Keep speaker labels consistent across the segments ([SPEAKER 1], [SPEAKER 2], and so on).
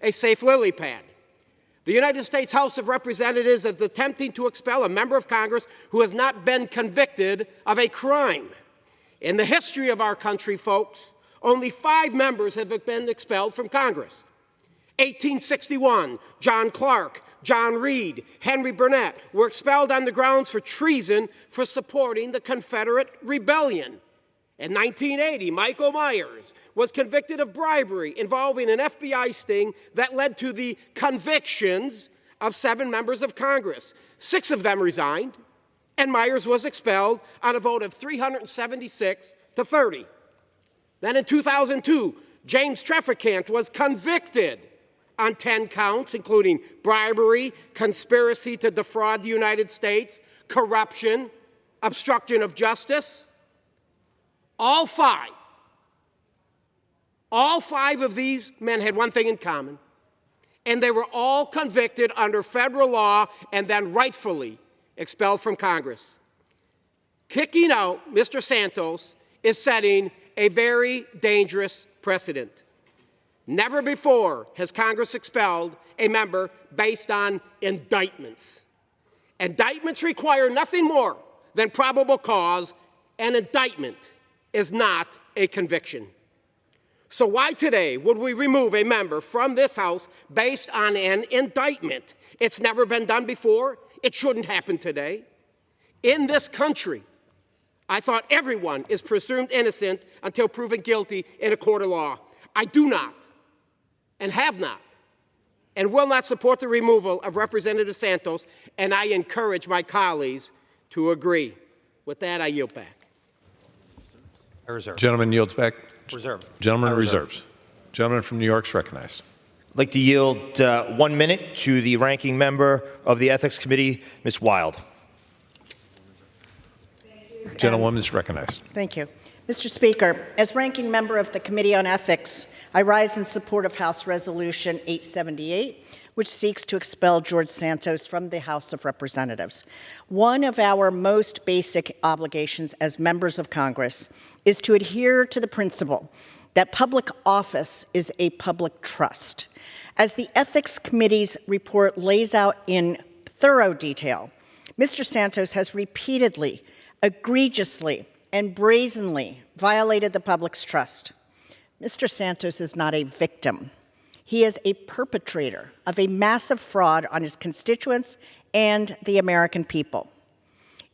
[SPEAKER 1] a safe lily pad. The United States House of Representatives is attempting to expel a member of Congress who has not been convicted of a crime. In the history of our country, folks, only 5 members have been expelled from Congress. 1861, John Clark, John Reed, Henry Burnett were expelled on the grounds for treason for supporting the Confederate rebellion. In 1980, Michael Myers was convicted of bribery involving an FBI sting that led to the convictions of 7 members of Congress. 6 of them resigned, and Myers was expelled on a vote of 376 to 30. Then in 2002, James Trafficant was convicted on 10 counts, including bribery, conspiracy to defraud the United States, corruption, obstruction of justice. All five of these men had one thing in common, and they were all convicted under federal law and then rightfully expelled from Congress. Kicking out Mr. Santos is setting a very dangerous precedent. Never before has Congress expelled a member based on indictments. Indictments require nothing more than probable cause. An indictment is not a conviction. So why today would we remove a member from this House based on an indictment? It's never been done before. It shouldn't happen today. In this country, I thought everyone is presumed innocent until proven guilty in a court of law. I do not, and have not, and will not support the removal of Representative Santos, and I encourage my colleagues to agree. With that, I yield back.
[SPEAKER 2] I reserve.
[SPEAKER 3] Gentleman yields back.
[SPEAKER 2] Reserve.
[SPEAKER 3] Gentleman reserves. Gentleman from New York is recognized.
[SPEAKER 4] I'd like to yield 1 minute to the ranking member of the Ethics Committee, Ms. Wild.
[SPEAKER 3] Gentlewoman is recognized.
[SPEAKER 5] Thank you. Mr. Speaker, as ranking member of the Committee on Ethics, I rise in support of House Resolution 878, which seeks to expel George Santos from the House of Representatives. One of our most basic obligations as members of Congress is to adhere to the principle that public office is a public trust. As the Ethics Committee's report lays out in thorough detail, Mr. Santos has repeatedly, egregiously, and brazenly violated the public's trust. Mr. Santos is not a victim. He is a perpetrator of a massive fraud on his constituents and the American people.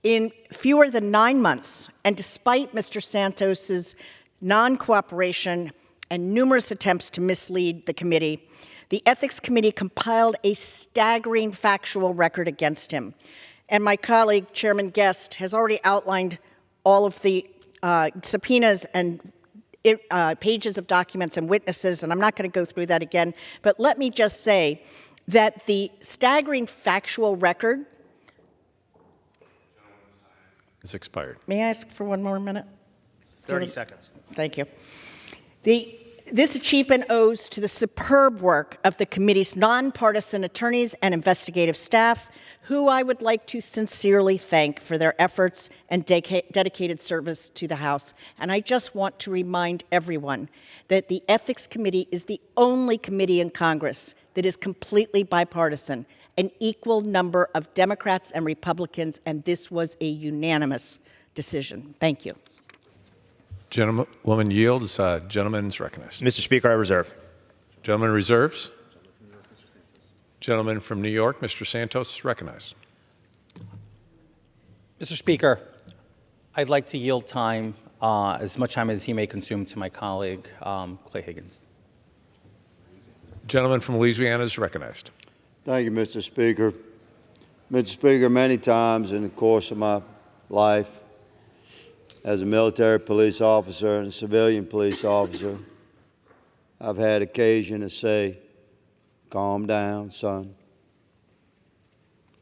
[SPEAKER 5] In fewer than 9 months, and despite Mr. Santos's non-cooperation and numerous attempts to mislead the committee, the Ethics Committee compiled a staggering factual record against him. And my colleague, Chairman Guest, has already outlined all of the subpoenas and pages of documents and witnesses, and I'm not going to go through that again, but let me just say that the staggering factual record—
[SPEAKER 3] It's expired.
[SPEAKER 5] May I ask for 1 more minute?
[SPEAKER 4] 30 seconds.
[SPEAKER 5] Thank you. This achievement owes to the superb work of the committee's nonpartisan attorneys and investigative staff, who I would like to sincerely thank for their efforts and dedicated service to the House. And I just want to remind everyone that the Ethics Committee is the only committee in Congress that is completely bipartisan, an equal number of Democrats and Republicans, and this was a unanimous decision. Thank you.
[SPEAKER 3] Gentlewoman yields. Gentleman is recognized.
[SPEAKER 4] Mr. Speaker, I reserve.
[SPEAKER 3] Gentleman reserves. Gentleman from New York, Mr. Santos, is recognized.
[SPEAKER 2] Mr. Speaker, I'd like to yield time, as much time as he may consume, to my colleague, Clay Higgins.
[SPEAKER 3] Gentleman from Louisiana is recognized.
[SPEAKER 6] Thank you, Mr. Speaker. Mr. Speaker, many times in the course of my life as a military police officer and a civilian police officer, I've had occasion to say, calm down, son.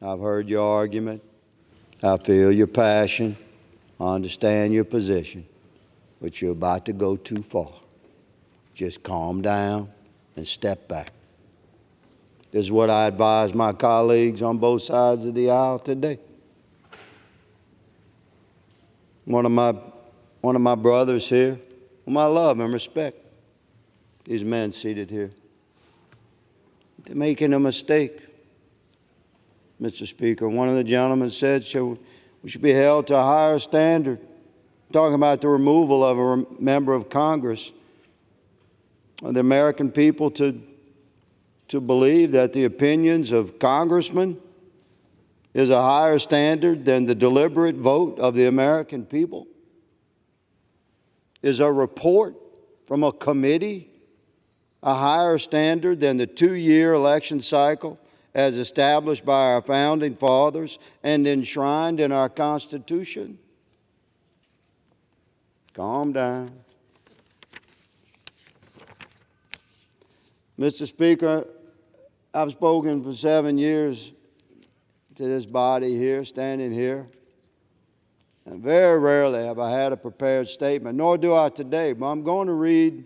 [SPEAKER 6] I've heard your argument. I feel your passion. I understand your position. But you're about to go too far. Just calm down and step back. This is what I advise my colleagues on both sides of the aisle today. One of my brothers here, whom I love and respect, these men seated here. They're making a mistake, Mr. Speaker. One of the gentlemen said we should be held to a higher standard, talking about the removal of a member of Congress. Are the American people to believe that the opinions of congressmen is a higher standard than the deliberate vote of the American people? Is a report from a committee a higher standard than the 2-year election cycle as established by our founding fathers and enshrined in our Constitution? Calm down. Mr. Speaker, I've spoken for 7 years to this body here, standing here, and very rarely have I had a prepared statement, nor do I today, but I'm going to read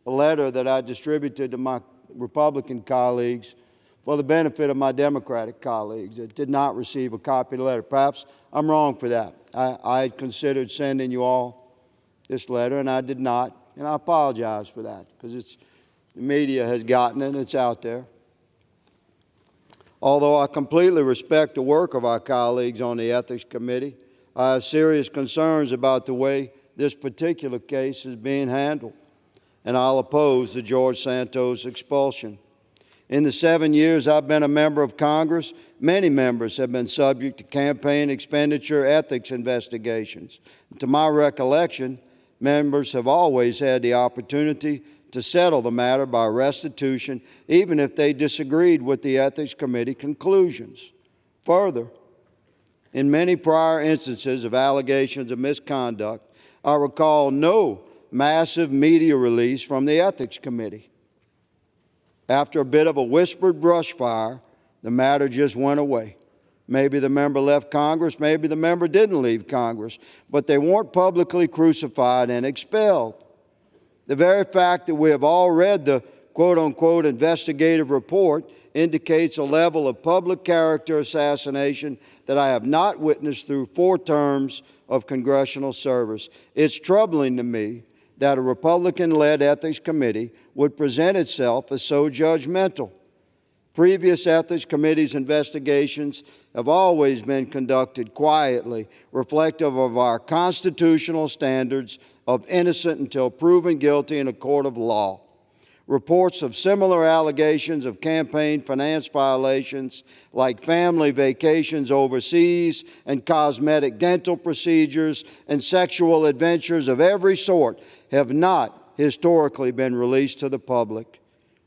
[SPEAKER 6] a letter that I distributed to my Republican colleagues for the benefit of my Democratic colleagues that did not receive a copy of the letter. Perhaps I'm wrong for that. I had considered sending you all this letter, and I did not, and I apologize for that, because the media has gotten it, and it's out there. Although I completely respect the work of our colleagues on the Ethics Committee, I have serious concerns about the way this particular case is being handled, and I'll oppose the George Santos expulsion. In the 7 years I've been a member of Congress, many members have been subject to campaign expenditure ethics investigations. To my recollection, members have always had the opportunity to settle the matter by restitution, even if they disagreed with the Ethics Committee conclusions. Further, in many prior instances of allegations of misconduct, I recall no massive media release from the Ethics Committee. After a bit of a whispered brush fire, the matter just went away. Maybe the member left Congress, maybe the member didn't leave Congress, but they weren't publicly crucified and expelled. The very fact that we have all read the quote-unquote investigative report indicates a level of public character assassination that I have not witnessed through 4 terms of congressional service. It's troubling to me that a Republican-led Ethics Committee would present itself as so judgmental. Previous Ethics Committee's investigations have always been conducted quietly, reflective of our constitutional standards of innocent until proven guilty in a court of law. Reports of similar allegations of campaign finance violations, like family vacations overseas and cosmetic dental procedures and sexual adventures of every sort, have not historically been released to the public.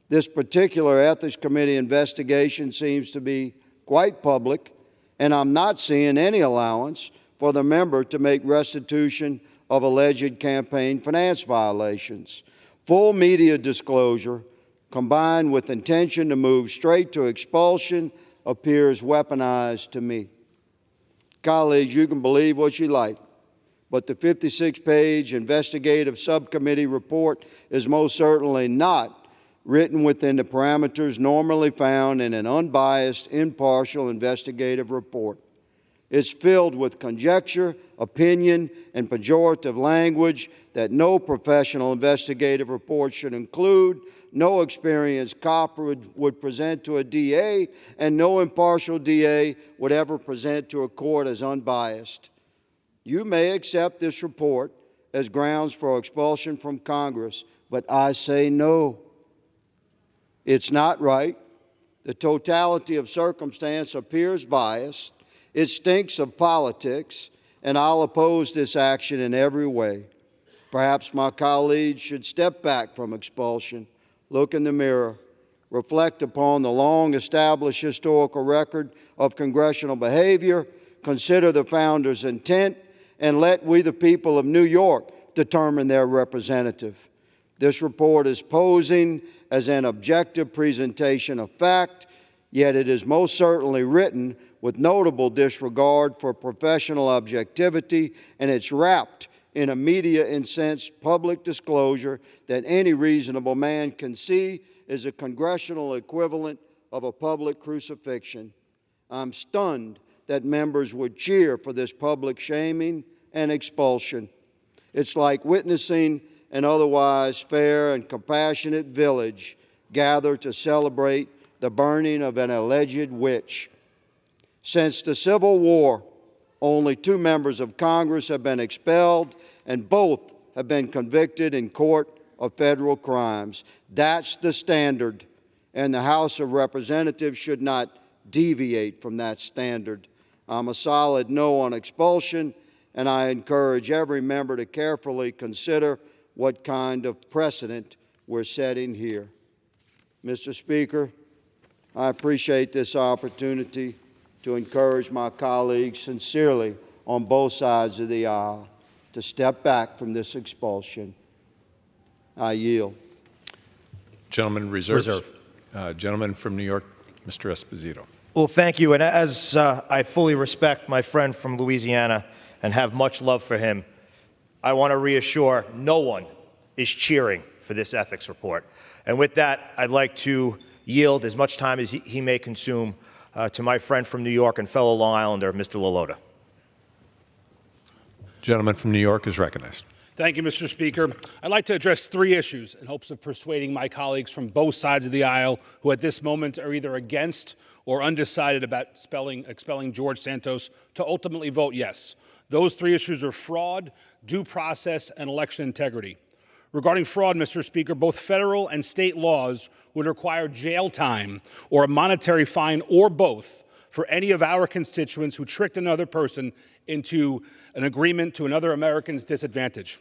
[SPEAKER 6] This particular Ethics Committee investigation seems to be quite public, and I'm not seeing any allowance for the member to make restitution of alleged campaign finance violations. Full media disclosure, combined with intention to move straight to expulsion, appears weaponized to me. Colleagues, you can believe what you like, but the 56-page investigative subcommittee report is most certainly not written within the parameters normally found in an unbiased, impartial investigative report. It's filled with conjecture, opinion, and pejorative language that no professional investigative report should include, no experienced cop would present to a DA, and no impartial DA would ever present to a court as unbiased. You may accept this report as grounds for expulsion from Congress, but I say no. It's not right. The totality of circumstance appears biased. It stinks of politics, and I'll oppose this action in every way. Perhaps my colleagues should step back from expulsion, look in the mirror, reflect upon the long-established historical record of congressional behavior, consider the founders' intent, and let we, the people of New York, determine their representative. This report is posing as an objective presentation of fact, yet it is most certainly written with notable disregard for professional objectivity, and it's wrapped in a media-incensed public disclosure that any reasonable man can see is a congressional equivalent of a public crucifixion. I'm stunned that members would cheer for this public shaming and expulsion. It's like witnessing an otherwise fair and compassionate village gather to celebrate the burning of an alleged witch. Since the Civil War, only 2 members of Congress have been expelled, and both have been convicted in court of federal crimes. That's the standard, and the House of Representatives should not deviate from that standard. I'm a solid no on expulsion, and I encourage every member to carefully consider what kind of precedent we're setting here. Mr. Speaker, I appreciate this opportunity to encourage my colleagues sincerely on both sides of the aisle to step back from this expulsion. I yield.
[SPEAKER 3] Gentleman reserves.
[SPEAKER 2] Reserve.
[SPEAKER 3] Gentleman from New York, Mr. Esposito.
[SPEAKER 4] Well, thank you. And as I fully respect my friend from Louisiana and have much love for him, I want to reassure no one is cheering for this ethics report. And with that, I'd like to yield as much time as he may consume to my friend from New York and fellow Long Islander, Mr. LaLota.
[SPEAKER 3] Gentleman from New York is recognized.
[SPEAKER 7] Thank you, Mr. Speaker. I'd like to address 3 issues in hopes of persuading my colleagues from both sides of the aisle who at this moment are either against or undecided about expelling George Santos to ultimately vote yes. Those 3 issues are fraud, due process, and election integrity. Regarding fraud, Mr. Speaker, both federal and state laws would require jail time or a monetary fine or both for any of our constituents who tricked another person into an agreement to another American's disadvantage.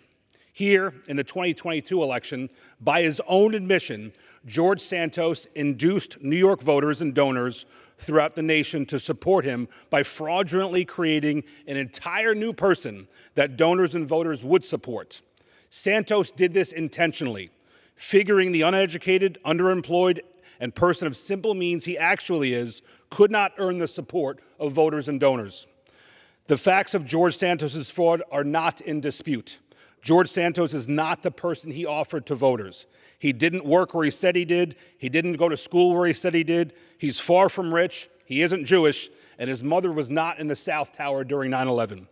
[SPEAKER 7] Here, in the 2022 election, by his own admission, George Santos induced New York voters and donors throughout the nation to support him by fraudulently creating an entire new person that donors and voters would support. Santos did this intentionally, figuring the uneducated, underemployed, and person of simple means he actually is could not earn the support of voters and donors. The facts of George Santos's fraud are not in dispute. George Santos is not the person he offered to voters. He didn't work where he said he did. He didn't go to school where he said he did. He's far from rich. He isn't Jewish. And his mother was not in the South Tower during 9/11.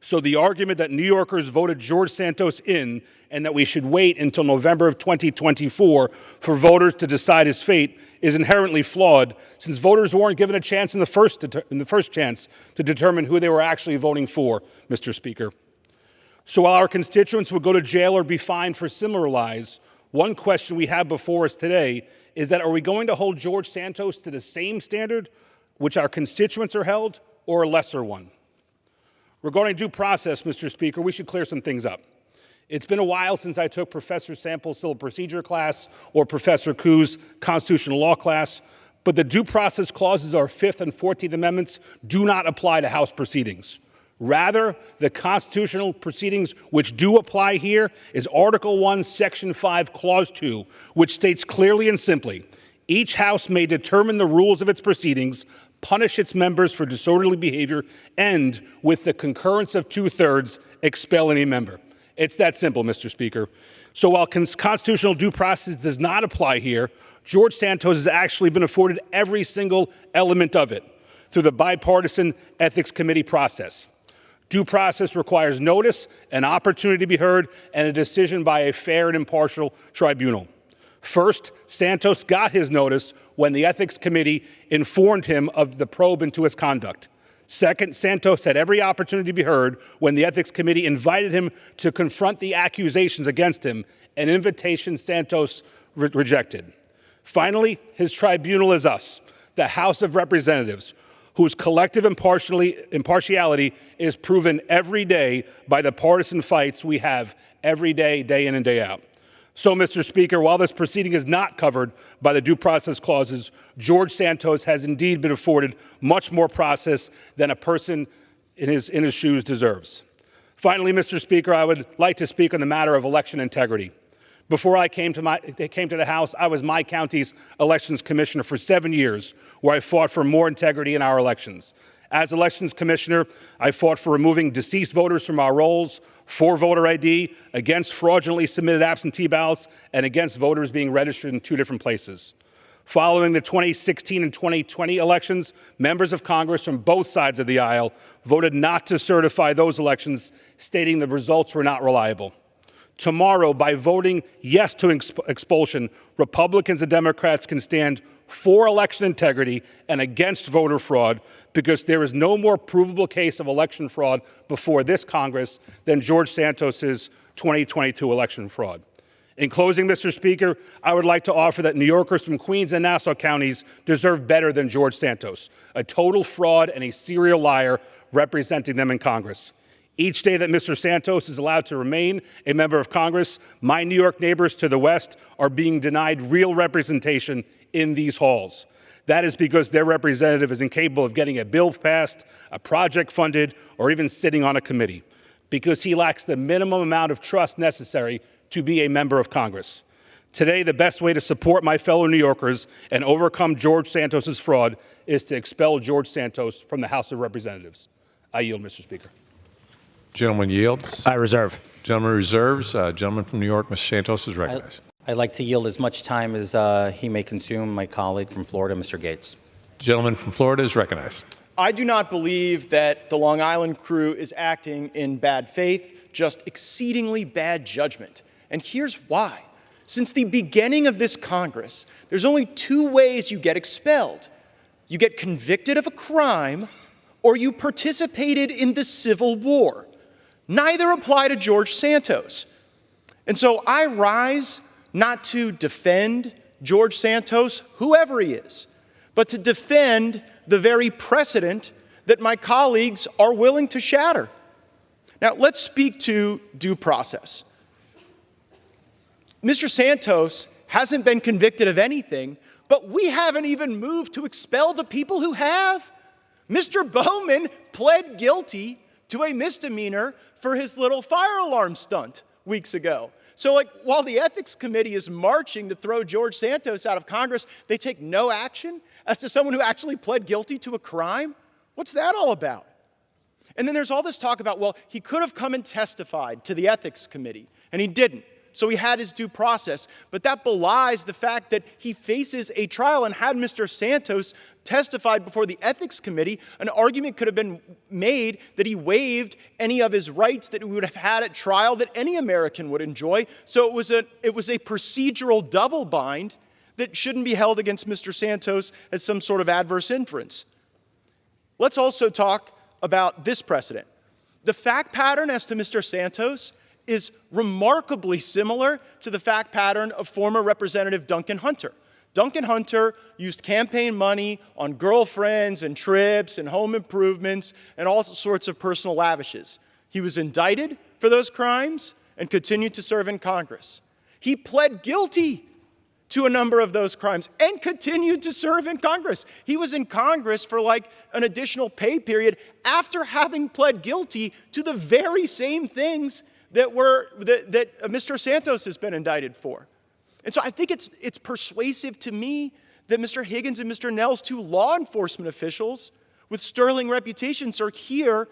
[SPEAKER 7] So the argument that New Yorkers voted George Santos in and that we should wait until November of 2024 for voters to decide his fate is inherently flawed, since voters weren't given a chance in the first chance to determine who they were actually voting for, Mr. Speaker. So while our constituents would go to jail or be fined for similar lies, one question we have before us today is that are we going to hold George Santos to the same standard which our constituents are held, or a lesser one? Regarding due process, Mr. Speaker, we should clear some things up. It's been a while since I took Professor Sample's civil procedure class or Professor Kuh's constitutional law class, but the due process clauses of our 5th and 14th Amendments do not apply to House proceedings. Rather, the constitutional proceedings which do apply here is Article 1, Section 5, Clause 2, which states clearly and simply, each House may determine the rules of its proceedings, punish its members for disorderly behavior, and, with the concurrence of 2/3, expel any member. It's that simple, Mr. Speaker. So while constitutional due process does not apply here, George Santos has actually been afforded every single element of it through the bipartisan Ethics Committee process. Due process requires notice, an opportunity to be heard, and a decision by a fair and impartial tribunal. First, Santos got his notice when the Ethics Committee informed him of the probe into his conduct. Second, Santos had every opportunity to be heard when the Ethics Committee invited him to confront the accusations against him, an invitation Santos rejected. Finally, his tribunal is us, the House of Representatives, whose collective impartiality is proven every day by the partisan fights we have every day, day in and day out. So, Mr. Speaker, while this proceeding is not covered by the due process clauses, George Santos has indeed been afforded much more process than a person in his shoes deserves. Finally, Mr. Speaker, I would like to speak on the matter of election integrity. Before I came to the House, I was my county's elections commissioner for 7 years, where I fought for more integrity in our elections. As elections commissioner, I fought for removing deceased voters from our rolls, for voter ID, against fraudulently submitted absentee ballots, and against voters being registered in 2 different places. Following the 2016 and 2020 elections, members of Congress from both sides of the aisle voted not to certify those elections, stating the results were not reliable. Tomorrow, by voting yes to expulsion, Republicans and Democrats can stand for election integrity and against voter fraud, because there is no more provable case of election fraud before this Congress than George Santos's 2022 election fraud. In closing, Mr. Speaker, I would like to offer that New Yorkers from Queens and Nassau counties deserve better than George Santos, a total fraud and a serial liar representing them in Congress. Each day that Mr. Santos is allowed to remain a member of Congress, my New York neighbors to the west are being denied real representation in these halls. That is because their representative is incapable of getting a bill passed, a project funded, or even sitting on a committee, because he lacks the minimum amount of trust necessary to be a member of Congress. Today, the best way to support my fellow New Yorkers and overcome George Santos's fraud is to expel George Santos from the House of Representatives. I yield, Mr. Speaker.
[SPEAKER 3] Gentleman yields.
[SPEAKER 4] I reserve.
[SPEAKER 3] Gentleman reserves. Gentleman from New York, Mr. Santos, is recognized.
[SPEAKER 2] I'd like to yield as much time as he may consume. My colleague from Florida, Mr. Gates.
[SPEAKER 3] Gentleman from Florida is recognized.
[SPEAKER 8] I do not believe that the Long Island crew is acting in bad faith, just exceedingly bad judgment. And here's why. Since the beginning of this Congress, there's only two ways you get expelled. You get convicted of a crime, or you participated in the Civil War. Neither apply to George Santos. And so I rise not to defend George Santos, whoever he is, but to defend the very precedent that my colleagues are willing to shatter. Now, let's speak to due process. Mr. Santos hasn't been convicted of anything, but we haven't even moved to expel the people who have. Mr. Bowman pled guilty to a misdemeanor for his little fire alarm stunt weeks ago. So, while the Ethics Committee is marching to throw George Santos out of Congress, they take no action as to someone who actually pled guilty to a crime? What's that all about? And then there's all this talk about, well, he could have come and testified to the Ethics Committee, and he didn't. So he had his due process. But that belies the fact that he faces a trial, and had Mr. Santos testified before the Ethics Committee, an argument could have been made that he waived any of his rights that he would have had at trial that any American would enjoy. So it was a procedural double bind that shouldn't be held against Mr. Santos as some sort of adverse inference. Let's also talk about this precedent. The fact pattern as to Mr. Santos is remarkably similar to the fact pattern of former Representative Duncan Hunter. Duncan Hunter used campaign money on girlfriends and trips and home improvements and all sorts of personal lavishes. He was indicted for those crimes and continued to serve in Congress. He pled guilty to a number of those crimes and continued to serve in Congress. He was in Congress for an additional pay period after having pled guilty to the very same things that Mr. Santos has been indicted for. And so I think it's persuasive to me that Mr. Higgins and Mr. Nels, two law enforcement officials with sterling reputations, are here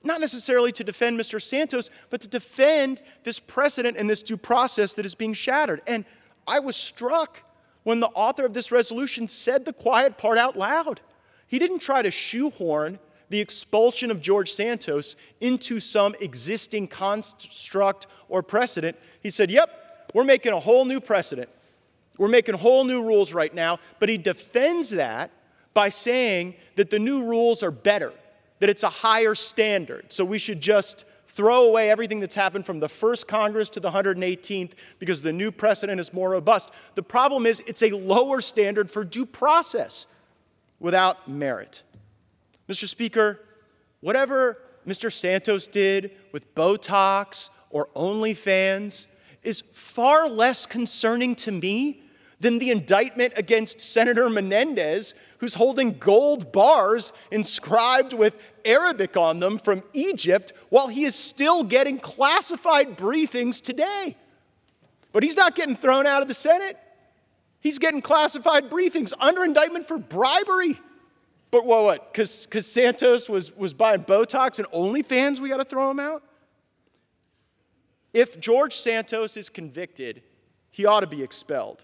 [SPEAKER 8] not necessarily to defend Mr. Santos, but to defend this precedent and this due process that is being shattered. And I was struck when the author of this resolution said the quiet part out loud. He didn't try to shoehorn the expulsion of George Santos into some existing construct or precedent. He said, yep, we're making a whole new precedent. We're making whole new rules right now. But he defends that by saying that the new rules are better, that it's a higher standard. So we should just throw away everything that's happened from the first Congress to the 118th because the new precedent is more robust. The problem is it's a lower standard for due process without merit. Mr. Speaker, whatever Mr. Santos did with Botox or OnlyFans is far less concerning to me than the indictment against Senator Menendez, who's holding gold bars inscribed with Arabic on them from Egypt while he is still getting classified briefings today. But he's not getting thrown out of the Senate. He's getting classified briefings under indictment for bribery. But what? Because Santos was buying Botox and OnlyFans, we got to throw him out? If George Santos is convicted, he ought to be expelled.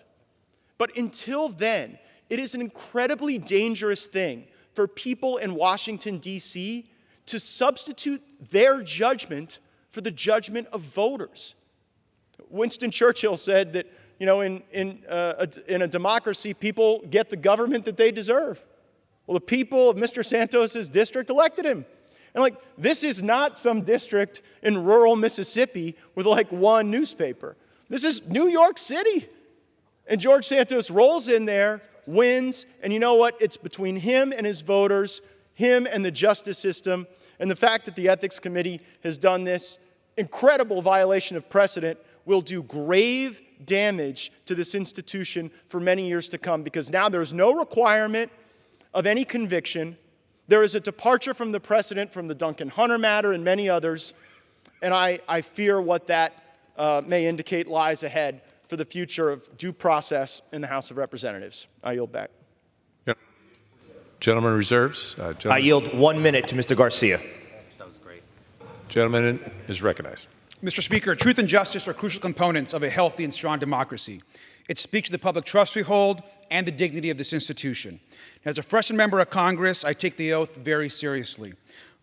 [SPEAKER 8] But until then, it is an incredibly dangerous thing for people in Washington, D.C. to substitute their judgment for the judgment of voters. Winston Churchill said that in a democracy, people get the government that they deserve. Well, the people of Mr. Santos's district elected him. And this is not some district in rural Mississippi with one newspaper. This is New York City. And George Santos rolls in there, wins, and you know what? It's between him and his voters, him and the justice system, and the fact that the Ethics Committee has done this incredible violation of precedent will do grave damage to this institution for many years to come, because now there's no requirement of any conviction. There is a departure from the precedent from the Duncan Hunter matter and many others, and I fear what that may indicate lies ahead for the future of due process in the House of Representatives. I yield back.
[SPEAKER 3] Yep. Gentleman reserves.
[SPEAKER 4] I yield 1 minute to Mr. Garcia.
[SPEAKER 2] That was great.
[SPEAKER 3] Gentleman is recognized.
[SPEAKER 9] Mr. Speaker, truth and justice are crucial components of a healthy and strong democracy. It speaks to the public trust we hold and the dignity of this institution. As a freshman member of Congress, I take the oath very seriously.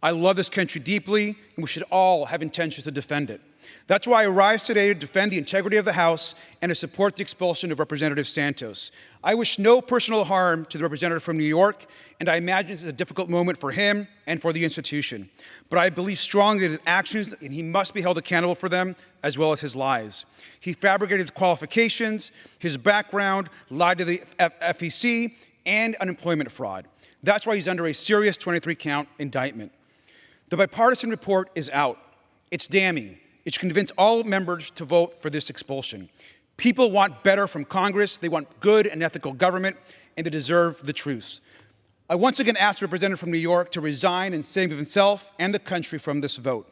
[SPEAKER 9] I love this country deeply, and we should all have intentions to defend it. That's why I rise today to defend the integrity of the House and to support the expulsion of Representative Santos. I wish no personal harm to the representative from New York, and I imagine it's a difficult moment for him and for the institution. But I believe strongly that his actions, and he must be held accountable for them, as well as his lies. He fabricated his qualifications, his background, lied to the FEC, and unemployment fraud. That's why he's under a serious 23-count indictment. The bipartisan report is out. It's damning. It should convince all members to vote for this expulsion. People want better from Congress. They want good and ethical government, and they deserve the truth. I once again ask the representative from New York to resign and save himself and the country from this vote.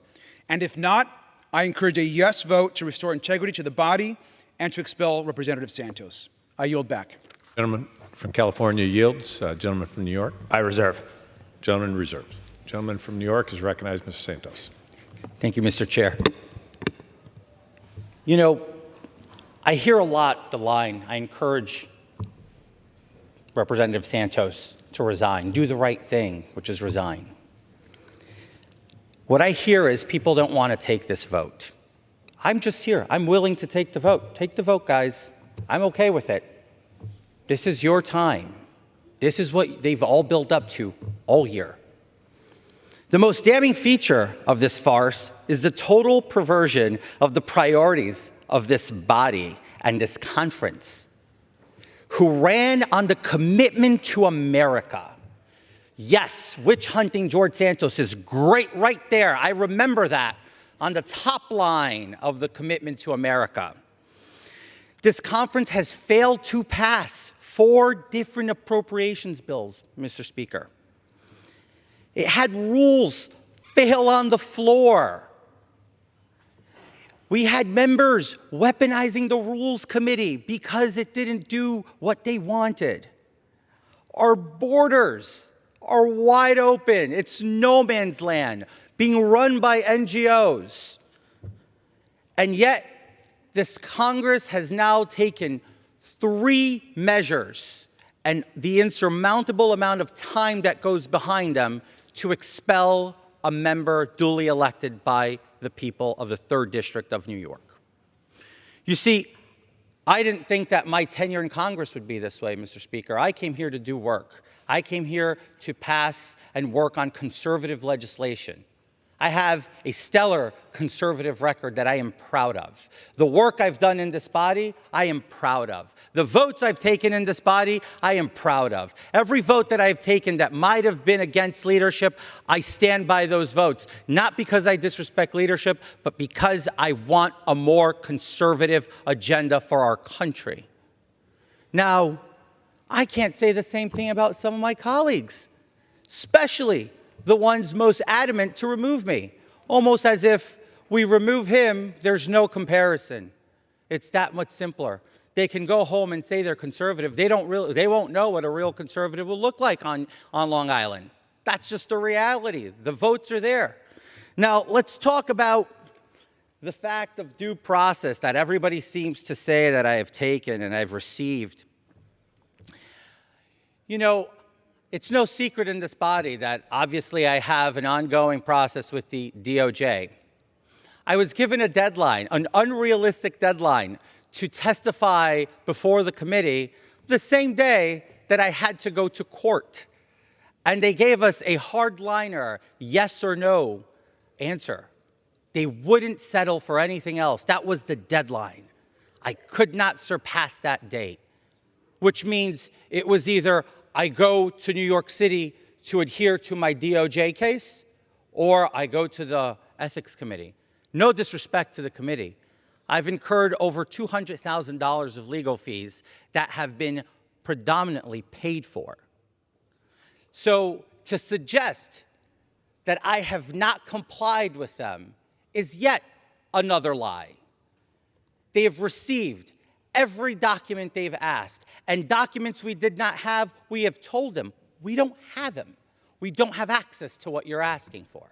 [SPEAKER 9] And if not, I encourage a yes vote to restore integrity to the body and to expel Representative Santos. I yield back.
[SPEAKER 3] Gentleman from California yields. Gentleman from New York.
[SPEAKER 4] I reserve.
[SPEAKER 3] Gentleman reserves. Gentleman from New York is recognized. Mr. Santos.
[SPEAKER 2] Thank you, Mr. Chair. I hear a lot the line, I encourage Representative Santos to resign, do the right thing, which is resign. What I hear is people don't want to take this vote. I'm just here. I'm willing to take the vote. Take the vote, guys. I'm okay with it. This is your time. This is what they've all built up to all year. The most damning feature of this farce is the total perversion of the priorities of this body and this conference, who ran on the commitment to America. Yes, witch hunting George Santos is great right there. I remember that on the top line of the commitment to America. This conference has failed to pass 4 different appropriations bills, Mr. Speaker. It had rules fail on the floor. We had members weaponizing the Rules Committee because it didn't do what they wanted. Our borders are wide open. It's no man's land, being run by NGOs. And yet, this Congress has now taken 3 measures and the insurmountable amount of time that goes behind them to expel a member duly elected by the people of the 3rd District of New York. You see, I didn't think that my tenure in Congress would be this way, Mr. Speaker. I came here to do work. I came here to pass and work on conservative legislation. I have a stellar conservative record that I am proud of. The work I've done in this body, I am proud of. The votes I've taken in this body, I am proud of. Every vote that I've taken that might have been against leadership, I stand by those votes. Not because I disrespect leadership, but because I want a more conservative agenda for our country. Now, I can't say the same thing about some of my colleagues, especially the ones most adamant to remove me, almost as if we remove him, there's no comparison. It's that much simpler. They can go home and say they're conservative. They won't know what a real conservative will look like on Long Island. That's just the reality. The votes are there. Now, let's talk about the fact of due process that everybody seems to say that I have taken and I've received. It's no secret in this body that obviously I have an ongoing process with the DOJ. I was given a deadline, an unrealistic deadline, to testify before the committee the same day that I had to go to court. And they gave us a hardliner yes or no answer. They wouldn't settle for anything else. That was the deadline. I could not surpass that date, which means it was either I go to New York City to adhere to my DOJ case, or I go to the Ethics Committee. No disrespect to the committee. I've incurred over $200,000 of legal fees that have been predominantly paid for. So to suggest that I have not complied with them is yet another lie. They have received every document they've asked, and documents we did not have, we have told them, we don't have them. We don't have access to what you're asking for.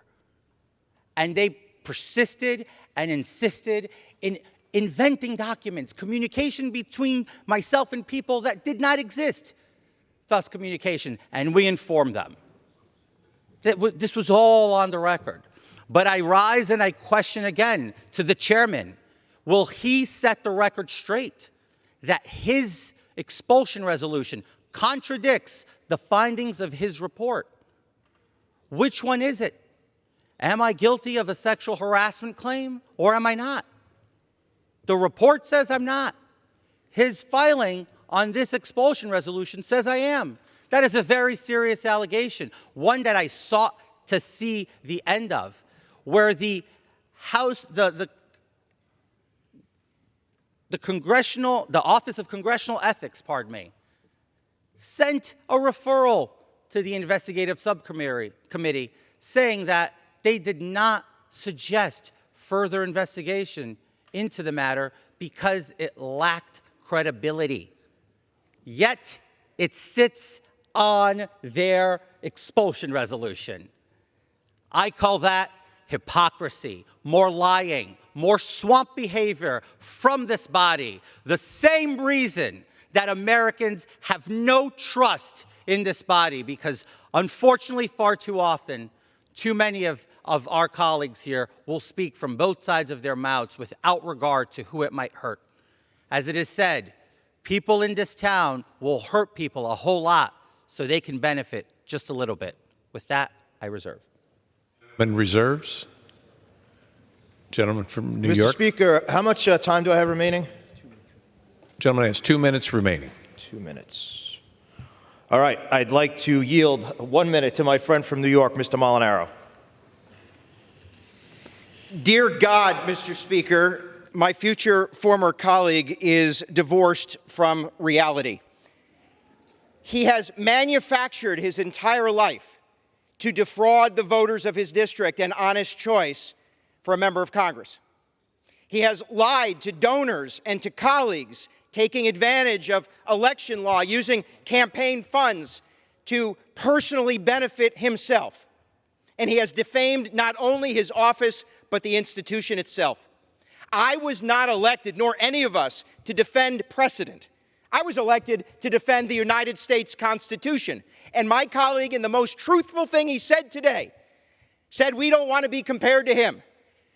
[SPEAKER 2] And they persisted and insisted in inventing documents, communication between myself and people that did not exist, thus communication, and we informed them. This was all on the record. But I rise and I question again to the chairman, will he set the record straight that his expulsion resolution contradicts the findings of his report? Which one is it? Am I guilty of a sexual harassment claim or am I not? The report says I'm not. His filing on this expulsion resolution says I am. That is a very serious allegation, one that I sought to see the end of, where the House, the Office of Congressional Ethics, sent a referral to the investigative subcommittee saying that they did not suggest further investigation into the matter because it lacked credibility. Yet it sits on their expulsion resolution. I call that hypocrisy, more lying, more swamp behavior from this body. The same reason that Americans have no trust in this body, because unfortunately far too often, too many of our colleagues here will speak from both sides of their mouths without regard to who it might hurt. As it is said, people in this town will hurt people a whole lot so they can benefit just a little bit. With that, I reserve.
[SPEAKER 3] Gentleman reserves. Gentleman from New York.
[SPEAKER 4] Mr. Speaker, how much time do I have remaining?
[SPEAKER 3] Gentleman has 2 minutes remaining.
[SPEAKER 4] 2 minutes. All right, I'd like to yield 1 minute to my friend from New York, Mr. Molinaro.
[SPEAKER 1] Dear God, Mr. Speaker, my future former colleague is divorced from reality. He has manufactured his entire life to defraud the voters of his district an honest choice for a member of Congress. He has lied to donors and to colleagues, taking advantage of election law, using campaign funds to personally benefit himself. And he has defamed not only his office, but the institution itself. I was not elected, nor any of us, to defend precedent. I was elected to defend the United States Constitution. And my colleague, in the most truthful thing he said today, said we don't want to be compared to him.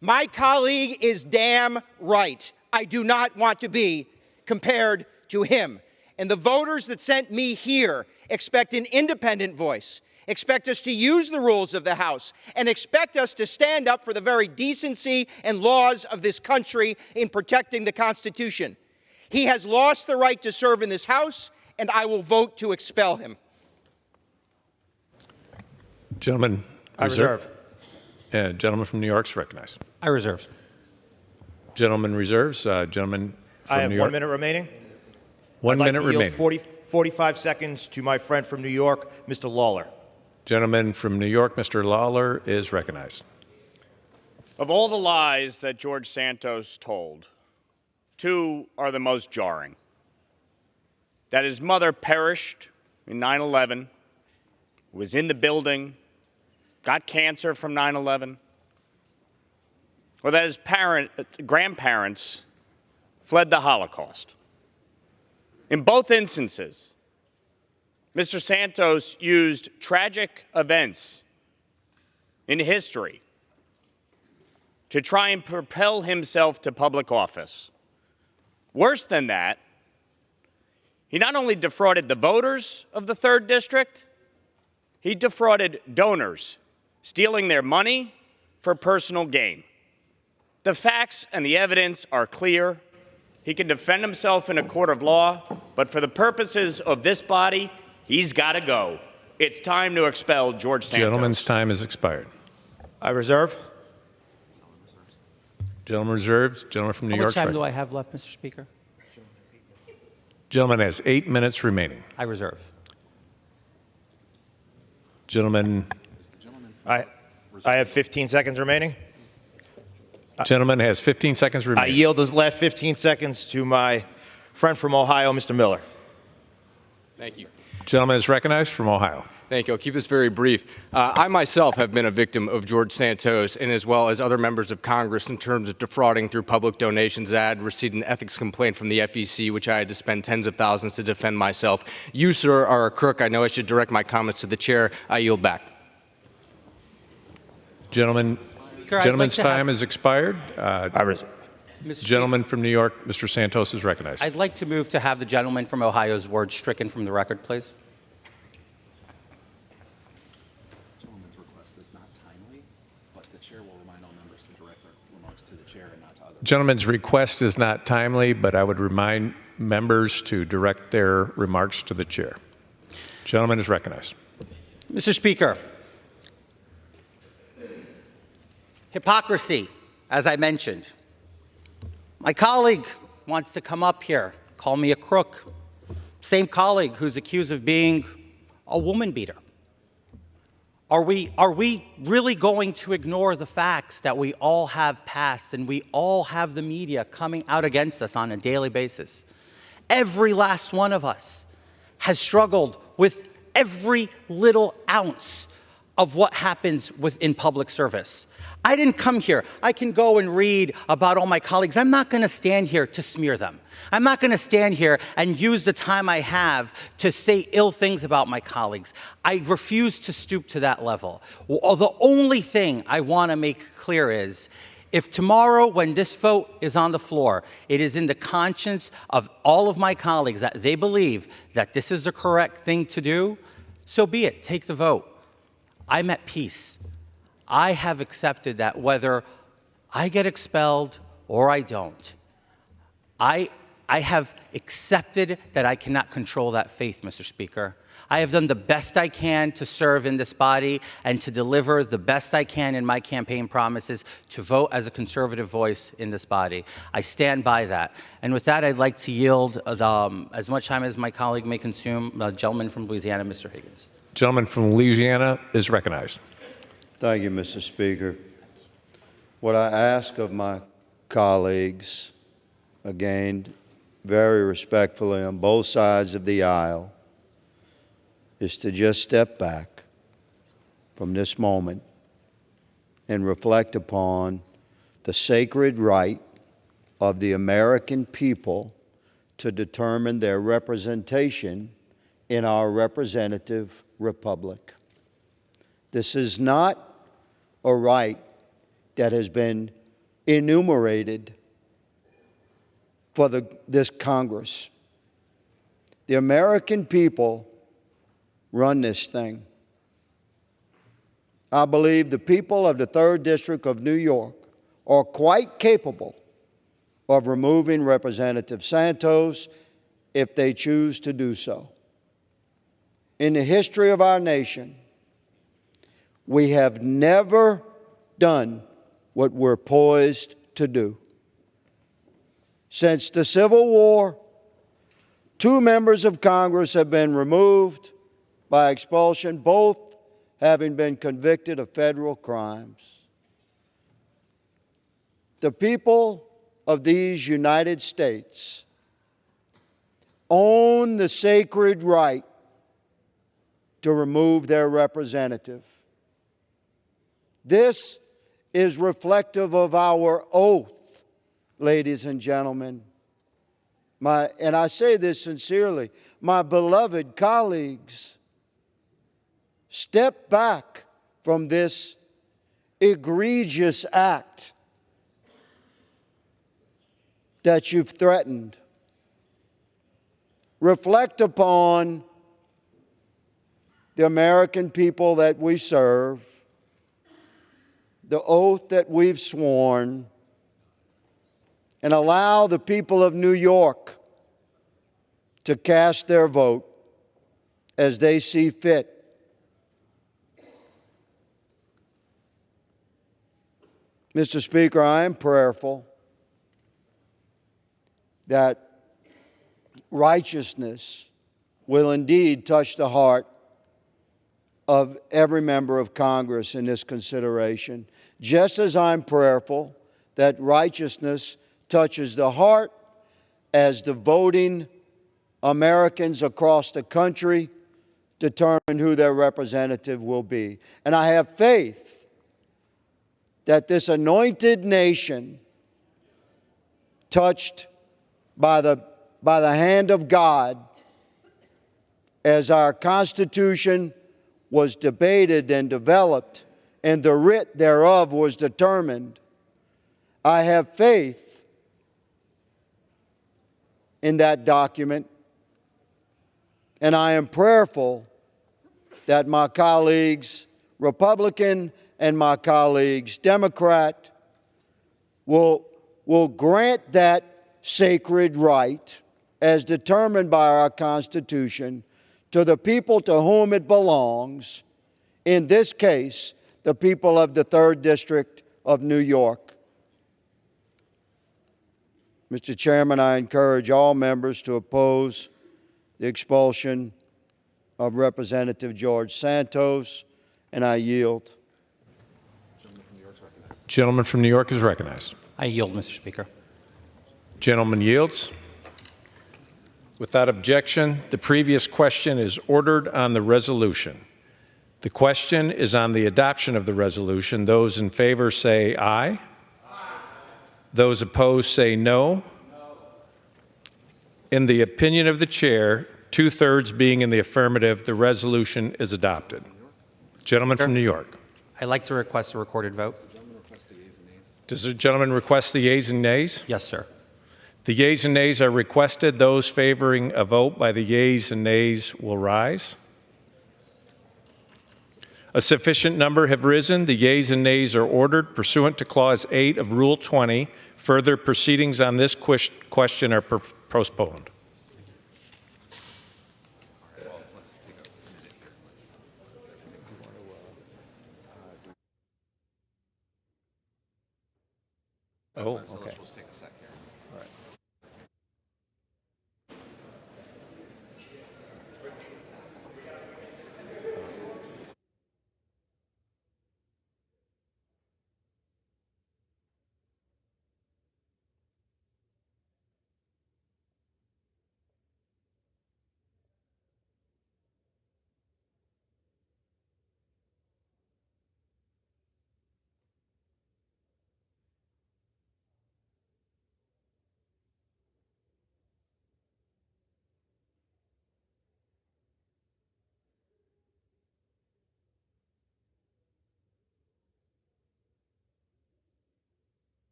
[SPEAKER 1] My colleague is damn right. I do not want to be compared to him. And the voters that sent me here expect an independent voice, expect us to use the rules of the House, and expect us to stand up for the very decency and laws of this country in protecting the Constitution. He has lost the right to serve in this House, and I will vote to expel him.
[SPEAKER 3] Gentleman
[SPEAKER 4] reserve.
[SPEAKER 3] Gentleman from New York is recognized.
[SPEAKER 2] I reserve.
[SPEAKER 3] Gentleman reserves. Gentleman from
[SPEAKER 4] I have
[SPEAKER 3] New York.
[SPEAKER 4] 1 minute remaining.
[SPEAKER 3] 1 minute
[SPEAKER 4] I'd like to
[SPEAKER 3] remaining.
[SPEAKER 4] yield 45 seconds to my friend from New York, Mr. Lawler.
[SPEAKER 3] Gentleman from New York, Mr. Lawler, is recognized.
[SPEAKER 10] Of all the lies that George Santos told, two are the most jarring. That his mother perished in 9/11, was in the building, got cancer from 9/11, or that his grandparents fled the Holocaust. In both instances, Mr. Santos used tragic events in history to try and propel himself to public office, Worse than that, he not only defrauded the voters of the 3rd District, he defrauded donors, stealing their money for personal gain. The facts and the evidence are clear. He can defend himself in a court of law, but for the purposes of this body, he's got to go. It's time to expel George Santos.
[SPEAKER 3] Gentleman's time has expired.
[SPEAKER 4] I reserve.
[SPEAKER 3] Gentleman reserved. Gentleman from New
[SPEAKER 2] How
[SPEAKER 3] York.
[SPEAKER 2] much time do I have left, Mr. Speaker?
[SPEAKER 3] Gentleman has 8 minutes remaining.
[SPEAKER 2] I reserve.
[SPEAKER 3] Gentleman.
[SPEAKER 4] I have 15 seconds remaining.
[SPEAKER 3] Gentleman has 15 seconds
[SPEAKER 4] I
[SPEAKER 3] remaining.
[SPEAKER 4] yield those last 15 seconds to my friend from Ohio, Mr. Miller.
[SPEAKER 11] Thank you.
[SPEAKER 3] Gentleman is recognized from Ohio.
[SPEAKER 11] Thank you. I'll keep this very brief. I myself have been a victim of George Santos, and as well as other members of Congress, in terms of defrauding through public donations. I had received an ethics complaint from the FEC, which I had to spend tens of thousands to defend myself. You, sir, are a crook. I know I should direct my comments to the chair. I yield back.
[SPEAKER 3] Gentleman's time has expired.
[SPEAKER 4] I reserve.
[SPEAKER 3] Gentleman from New York, Mr. Santos, is recognized.
[SPEAKER 2] I'd like to move to have the gentleman from Ohio's words stricken from the record, please.
[SPEAKER 12] Gentleman's request is not timely, but the chair will remind all members to direct their remarks to the chair and not to others.
[SPEAKER 3] Gentleman's request is not timely, but I would remind members to direct their remarks to the chair. Gentleman is recognized.
[SPEAKER 2] Mr. Speaker, hypocrisy, as I mentioned. My colleague wants to come up here, call me a crook. Same colleague who's accused of being a woman beater. Are we really going to ignore the facts that we all have passed and we all have the media coming out against us on a daily basis? Every last one of us has struggled with every little ounce of what happens within public service. I didn't come here. I can go and read about all my colleagues. I'm not going to stand here to smear them. I'm not going to stand here and use the time I have to say ill things about my colleagues. I refuse to stoop to that level. Well, the only thing I want to make clear is, if tomorrow, when this vote is on the floor, it is in the conscience of all of my colleagues that they believe that this is the correct thing to do, so be it. Take the vote. I'm at peace. I have accepted that whether I get expelled or I don't, I have accepted that I cannot control that faith, Mr. Speaker. I have done the best I can to serve in this body and to deliver the best I can in my campaign promises to vote as a conservative voice in this body. I stand by that. And with that, I'd like to yield as much time as my colleague may consume. The gentleman from Louisiana, Mr. Higgins.
[SPEAKER 3] Gentleman from Louisiana is recognized.
[SPEAKER 6] Thank you, Mr. Speaker. What I ask of my colleagues, again, very respectfully on both sides of the aisle, is to just step back from this moment and reflect upon the sacred right of the American people to determine their representation in our representative republic. This is not a right that has been enumerated for this Congress. The American people run this thing. I believe the people of the 3rd District of New York are quite capable of removing Representative Santos if they choose to do so. In the history of our nation, we have never done what we're poised to do. Since the Civil War, 2 members of Congress have been removed by expulsion, both having been convicted of federal crimes. The people of these United States own the sacred right to remove their representative. This is reflective of our oath, ladies and gentlemen. And I say this sincerely, my beloved colleagues, step back from this egregious act that you've threatened reflect upon the American people that we serve, the oath that we've sworn, and allow the people of New York to cast their vote as they see fit. Mr. Speaker, I am prayerful that righteousness will indeed touch the heart of every member of Congress in this consideration, just as I'm prayerful that righteousness touches the heart as the voting Americans across the country determine who their representative will be. And I have faith that this anointed nation, touched by the hand of God, as our Constitution was debated and developed, and the writ thereof was determined, I have faith in that document, and I am prayerful that my colleagues, Republican, and my colleagues, Democrat, will grant that sacred right, as determined by our Constitution, to the people to whom it belongs, in this case, the people of the 3rd District of New York. Mr. Chairman, I encourage all members to oppose the expulsion of Representative George Santos, and I yield.
[SPEAKER 3] Gentleman from New York is recognized.
[SPEAKER 2] I yield, Mr. Speaker.
[SPEAKER 3] Gentleman yields. Without objection, the previous question is ordered on the resolution. The question is on the adoption of the resolution. Those in favor say aye. Aye. Those opposed say no. No. In the opinion of the chair, 2/3 being in the affirmative, the resolution is adopted. Gentleman from New York.
[SPEAKER 2] I'd like to request a recorded vote.
[SPEAKER 3] Does the gentleman request the yeas and nays?
[SPEAKER 2] Yes, sir.
[SPEAKER 3] The yeas and nays are requested. Those favoring a vote by the yeas and nays will rise. A sufficient number have risen. The yeas and nays are ordered. Pursuant to Clause 8 of Rule 20, further proceedings on this question are postponed. Oh, okay.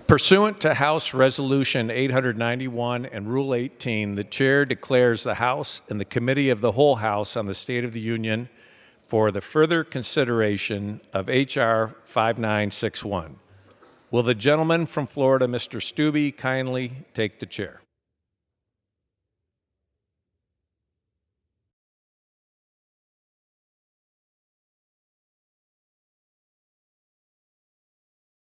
[SPEAKER 3] Pursuant to House Resolution 891 and Rule 18, the Chair declares the House and the Committee of the Whole House on the State of the Union for the further consideration of H.R. 5961. Will the gentleman from Florida, Mr. Stubbe, kindly take the chair?